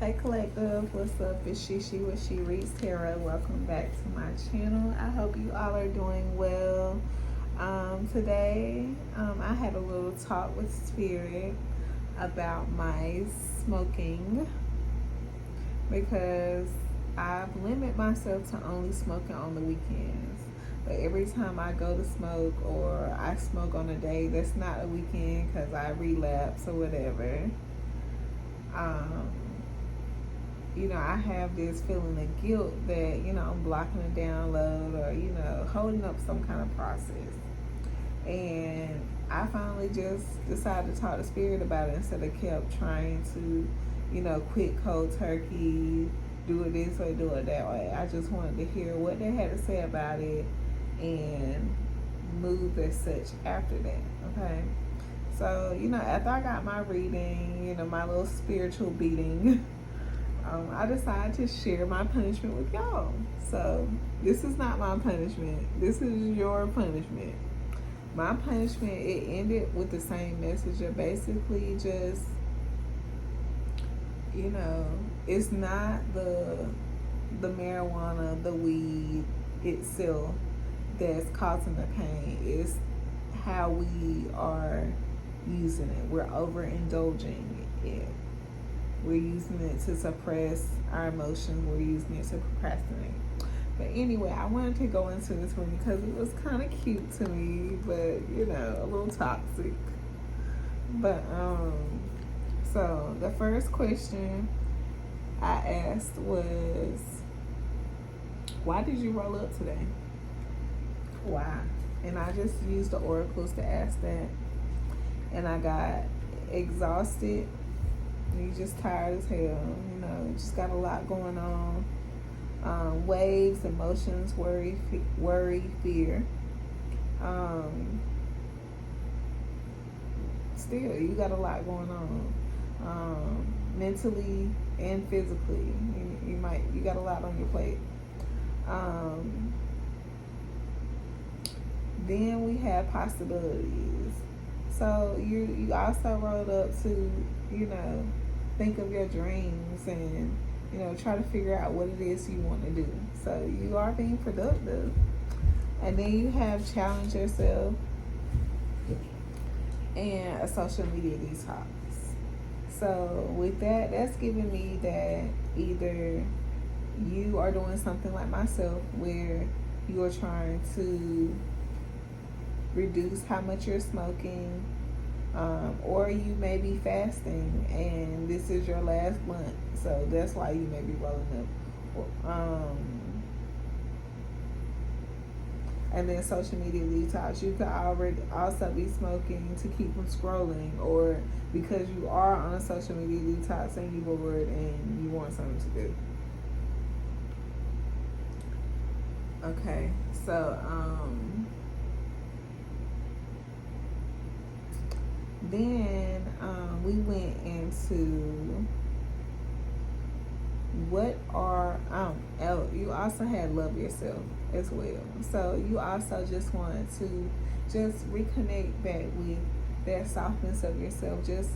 Hey collective, what's up? It's Shishi with She Reads Tarot. Welcome back to my channel. I hope you all are doing well. Today, I had a little talk with Spirit about my smoking because I've limited myself to only smoking on the weekends. But every time I go to smoke or I smoke on a day that's not a weekend because I relapse or whatever, I have this feeling of guilt that, I'm blocking a download or, holding up some kind of process. And I finally just decided to talk to Spirit about it instead of kept trying to, quit cold turkey, do it this way, do it that way. I just wanted to hear what they had to say about it and move as such after that, okay? So, after I got my reading, my little spiritual beating, I decided to share my punishment with y'all. So this is not my punishment. This is your punishment. My punishment, it ended with the same message of basically just, it's not the marijuana, the weed itself that's causing the pain. It's how we are using it. We're overindulging it. We're using it to suppress our emotions. We're using it to procrastinate. But anyway, I wanted to go into this one because it was kind of cute to me, but, a little toxic. But, so the first question I asked was, why did you roll up today? Why? And I just used the oracles to ask that. And I got exhausted. You just tired as hell, just got a lot going on. Waves, emotions, worry, fear. Still, you got a lot going on. Mentally and physically. You got a lot on your plate. Then we have possibilities. So you also rolled up to, think of your dreams and, try to figure out what it is you want to do. So you are being productive. And then you have challenge yourself and a social media detox. So with that, that's giving me that either you are doing something like myself where you are trying to reduce how much you're smoking, or you may be fasting and this is your last blunt, so that's why you may be rolling up. And then social media detox, you could already also be smoking to keep from scrolling, or because you are on a social media detox and you're bored and you want something to do. Okay, so then we went into you also had love yourself as well. So you also just wanted to just reconnect back with that softness of yourself. Just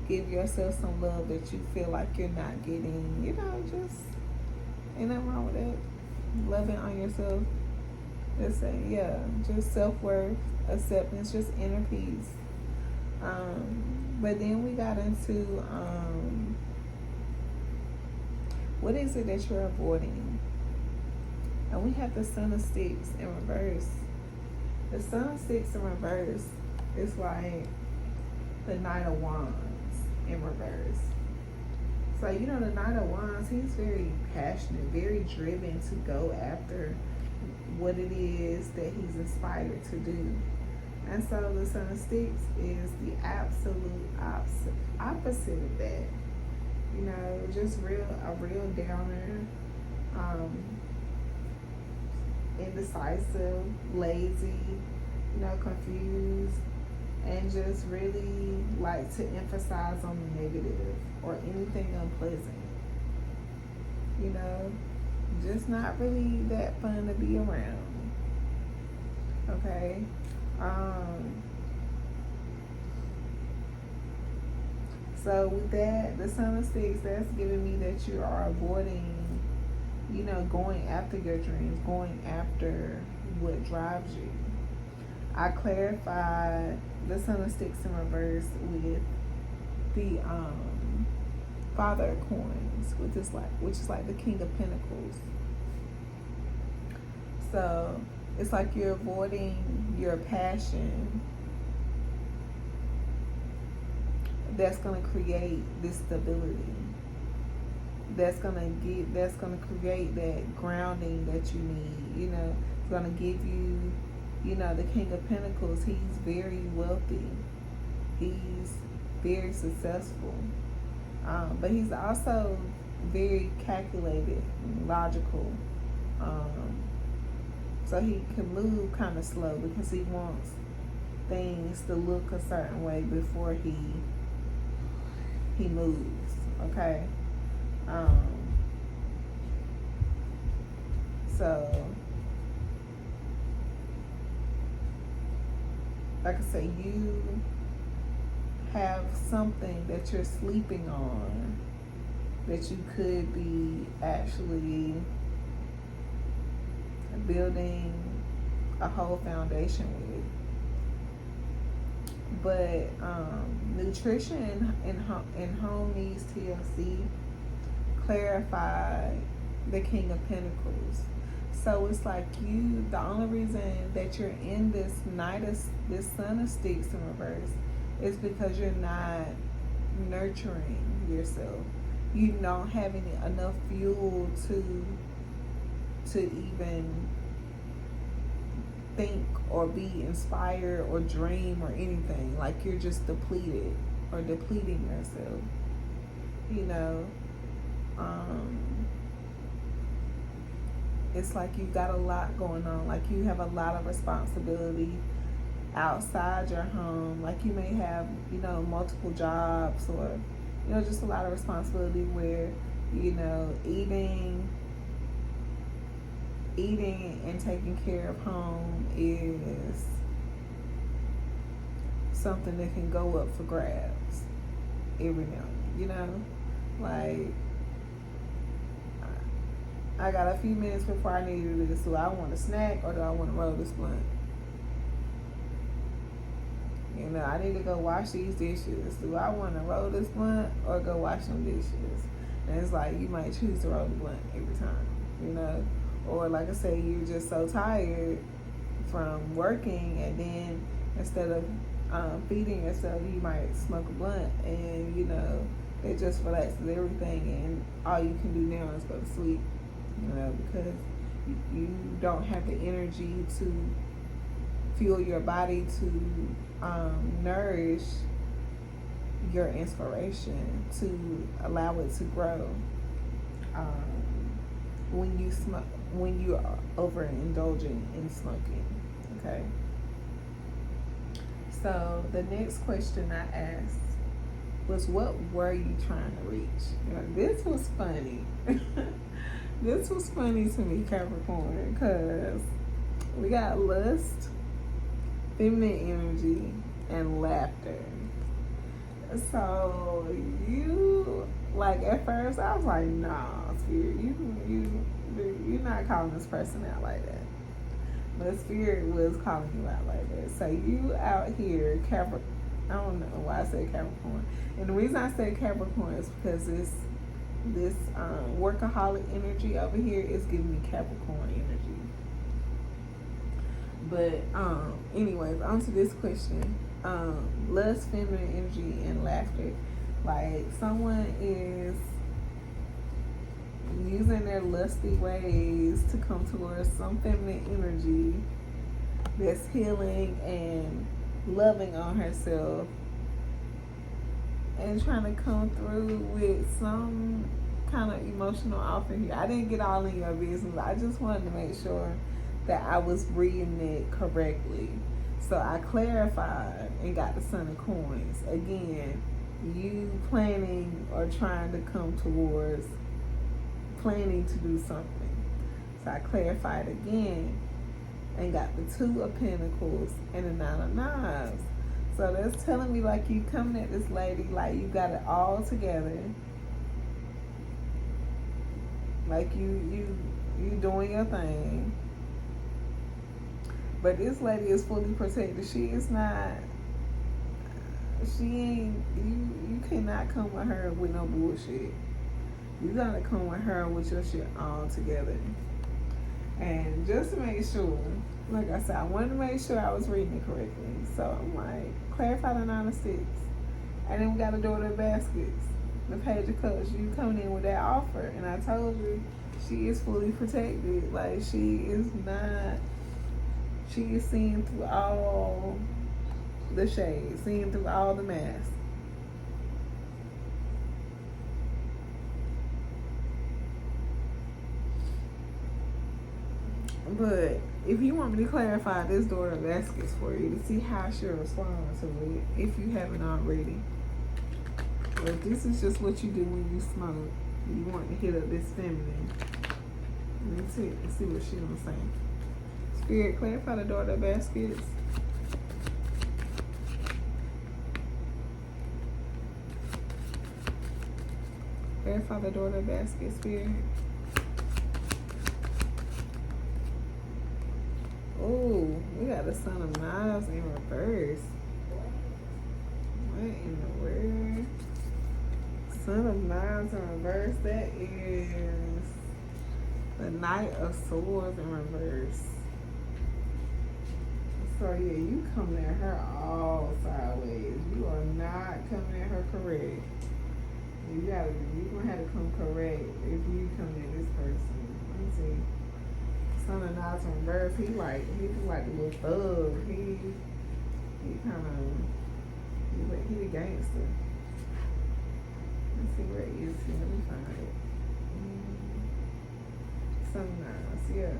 give yourself some love that you feel like you're not getting, just ain't nothing wrong with that. Loving on yourself. Just saying, just self-worth, acceptance, just inner peace. But then we got into what is it that you're avoiding? And we have the Sun of Sticks in reverse. The Sun of Sticks in reverse is like the Knight of Wands in reverse. So, the Knight of Wands, he's very passionate, very driven to go after what it is that he's inspired to do. And so the Sun of Sticks is the absolute opposite of that. Just a real downer, indecisive, lazy, confused, and just really like to emphasize on the negative or anything unpleasant. Just not really that fun to be around. Okay? So with that, the Son of Sticks, that's giving me that you are avoiding, going after your dreams, going after what drives you. I clarified the Son of Sticks in reverse with the Father of Coins, which is like the King of Pentacles. So it's like you're avoiding your passion that's going to create this stability. That's going to create that grounding that you need. It's going to give you, the King of Pentacles. He's very wealthy. He's very successful. But he's also very calculated and logical. So he can move kind of slow because he wants things to look a certain way before he moves. Okay. So like I say, you have something that you're sleeping on that you could be actually building a whole foundation with. But nutrition and home needs TLC clarify the King of Pentacles. So it's like the only reason that you're in this Son of Sticks in reverse is because you're not nurturing yourself. You don't have enough fuel to even think or be inspired or dream or anything. Like you're just depleted or depleting yourself. It's like you got a lot going on. Like you have a lot of responsibility outside your home. Like you may have, multiple jobs or, just a lot of responsibility where, eating and taking care of home is something that can go up for grabs every now and then, like I got a few minutes before I need to do this. Do I want a snack or do I want to roll this blunt? I need to go wash these dishes. Do I want to roll this blunt or go wash them dishes? And it's like you might choose to roll the blunt every time, Or like I say, you're just so tired from working, and then instead of feeding yourself, you might smoke a blunt, and it just relaxes everything, and all you can do now is go to sleep, because you don't have the energy to fuel your body to nourish your inspiration, to allow it to grow. When you smoke, when you are overindulging in smoking, okay? So the next question I asked was, what were you trying to reach? This was funny. This was funny to me, Capricorn, because we got lust, feminine energy, and laughter. So you, like, at first I was like, nah, Spirit, you're not calling this person out like that. But Spirit was calling you out like that. So you out here, Capricorn. I don't know why I said Capricorn. And the reason I said Capricorn is because this workaholic energy over here is giving me Capricorn energy. But anyways, on to this question. Lust, feminine energy, and laughter. Like someone is using their lusty ways to come towards some feminine energy that's healing and loving on herself and trying to come through with some kind of emotional offer here. I didn't get all in your business. I just wanted to make sure that I was reading it correctly. So I clarified and got the Son of Coins. Again, you planning or trying to come towards planning to do something. So I clarified again and got the Two of Pentacles and the Nine of Knives. So that's telling me like you coming at this lady like you got it all together. Like you doing your thing. But this lady is fully protected. She is not. She ain't. You cannot come with her with no bullshit. You gotta come with her with your shit all together. And just to make sure, like I said, I wanted to make sure I was reading it correctly. So I'm like, clarify the 9 of 6. And then we got the Daughter of Baskets, the Page of Cups. You coming in with that offer. And I told you, she is fully protected. Like, she is not, she is seeing through all the shades, seeing through all the masks. But if you want me to clarify this Daughter of Baskets for you to see how she'll respond to it, if you haven't already. But this is just what you do when you smoke. You want to hit up this feminine. Let's see what she's gonna say. Spirit, clarify the Daughter of Baskets. Clarify the Daughter of Baskets, Spirit. Oh, we got the Son of Knives in reverse. What in the world? Son of Knives in reverse. That is the Knight of Swords in reverse. So yeah, you coming at her all sideways. You are not coming at her correct. You gonna have to come correct if you come at this person. Let me see. Son of Knives in reverse. He like the little thug. He kind of he the gangster. Let's see where he is here. Let me find it. Son of Knives, yeah.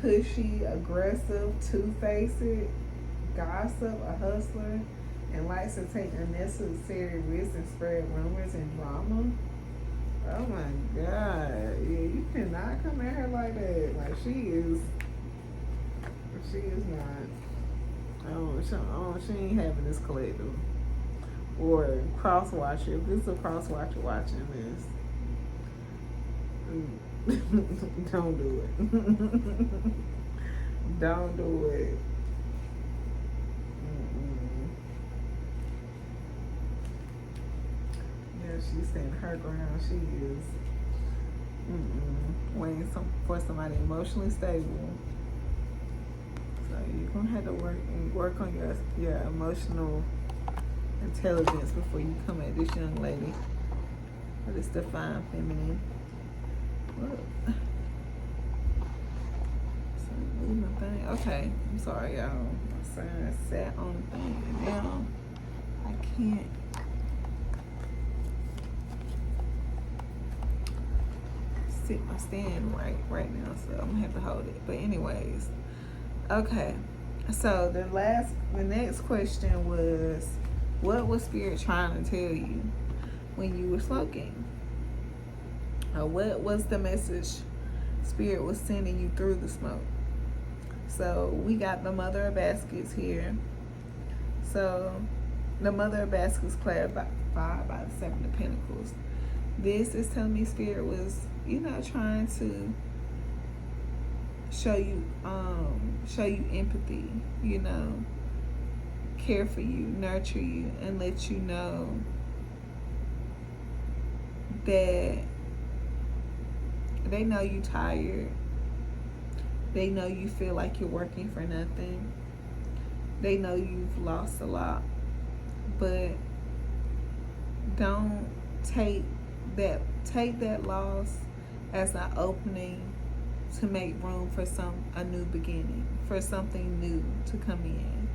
Pushy, aggressive, two-faced, gossip, a hustler, and likes to take unnecessary risks and spread rumors and drama. Oh my God. Yeah, you cannot come at her like that. Like, she is not. She ain't having this collective. Or cross-watcher. If this is a cross-watcher watching this, don't do it. Don't do it. Yeah, she's standing her ground. She is waiting for somebody emotionally stable. So you're gonna have to work on your emotional intelligence before you come at this young lady. Or this divine feminine. Okay, I'm sorry, y'all. My son sat on the thing and now I can't. Sit my stand right now, so I'm gonna have to hold it. But anyways, okay. So the next question was, what was Spirit trying to tell you when you were smoking? Or what was the message Spirit was sending you through the smoke? So we got the Mother of Baskets here. So the Mother of Baskets clarified by the 7 of Pentacles. This is telling me Spirit was, trying to show you empathy, care for you, nurture you, and let you know that they know you tired. They know you feel like you're working for nothing. They know you've lost a lot. But don't take that loss as an opening to make room for a new beginning, for something new to come in.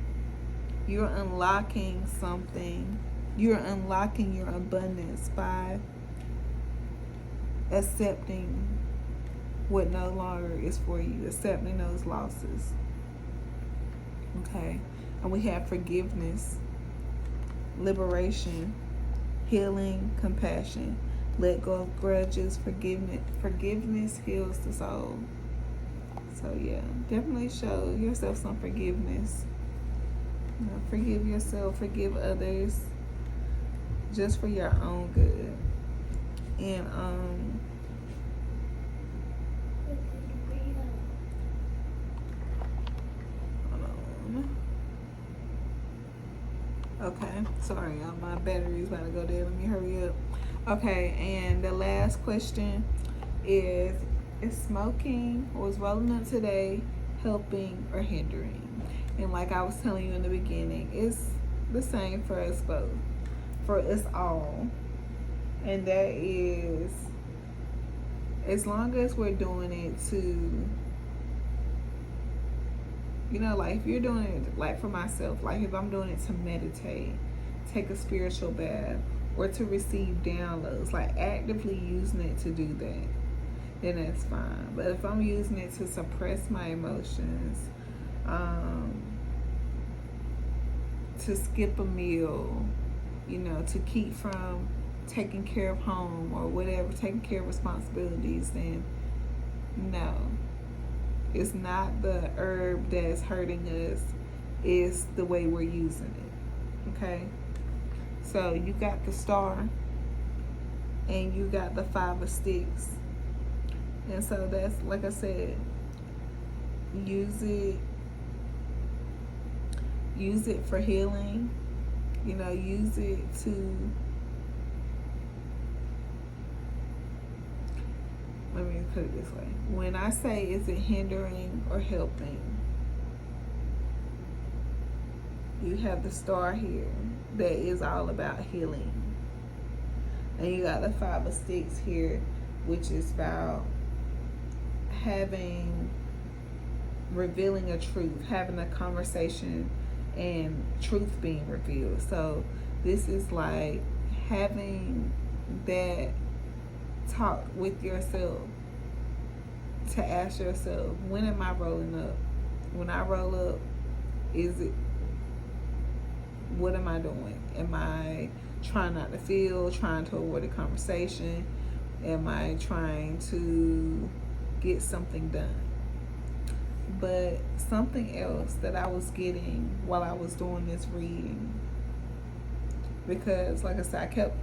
You're unlocking something. You're unlocking your abundance by accepting what no longer is for you, accepting those losses. Okay? And we have forgiveness, liberation, healing, compassion. Let go of grudges. Forgiveness heals the soul. So yeah, definitely show yourself some forgiveness. You know, forgive yourself, forgive others, just for your own good. And hold on. Okay, sorry, my battery's about to go dead. Let me hurry up. Okay, and the last question is smoking or is rolling up today helping or hindering? And like I was telling you in the beginning, it's the same for us both, for us all. And that is, as long as we're doing it to, you know, like if you're doing it, like for myself, like if I'm doing it to meditate, take a spiritual bath, or to receive downloads, like actively using it to do that, then that's fine. But if I'm using it to suppress my emotions, to skip a meal, you know, to keep from taking care of home or whatever, taking care of responsibilities, then no. It's not the herb that's hurting us, it's the way we're using it. Okay? So you got the star and you got the 5 of sticks. And so that's, like I said, use it for healing. You know, use it to, let me put it this way. When I say is it hindering or helping, you have the star here that is all about healing. And you got the 5 of sticks here, which is about revealing a truth, having a conversation and truth being revealed. So this is like having that talk with yourself, to ask yourself, when am I rolling up? When I roll up, what am I doing? Am I trying not to feel, trying to avoid a conversation? Am I trying to get something done? But something else that I was getting while I was doing this reading, because like I said, I kept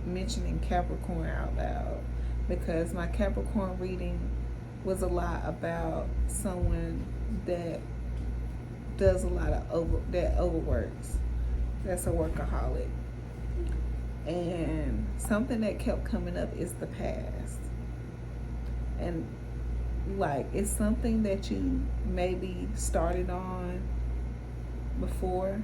mentioning Capricorn out loud, because my Capricorn reading was a lot about someone that does a lot of that overworks. That's a workaholic. And something that kept coming up is the past. And like, it's something that you maybe started on before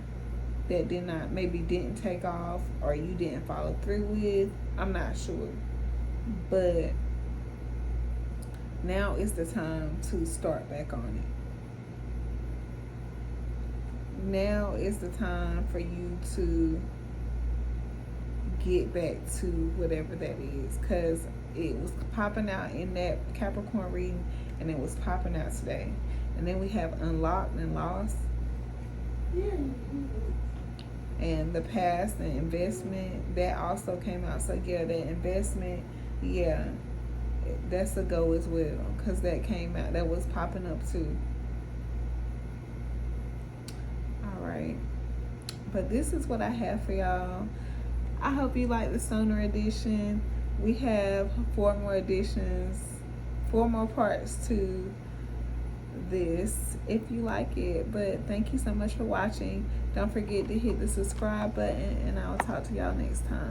that didn't take off, or you didn't follow through with. I'm not sure. But now is the time to start back on it. Now is the time for you to get back to whatever that is, because it was popping out in that Capricorn reading, and it was popping out today. And then we have unlocked and lost, and the past and investment, that also came out. So yeah, that investment, yeah, that's a go as well, because that came out, that was popping up too. All right, but this is what I have for y'all. I hope you like the Stoner edition. We have 4 more editions, 4 more parts to this if you like it. But thank you so much for watching. Don't forget to hit the subscribe button, and I'll talk to y'all next time.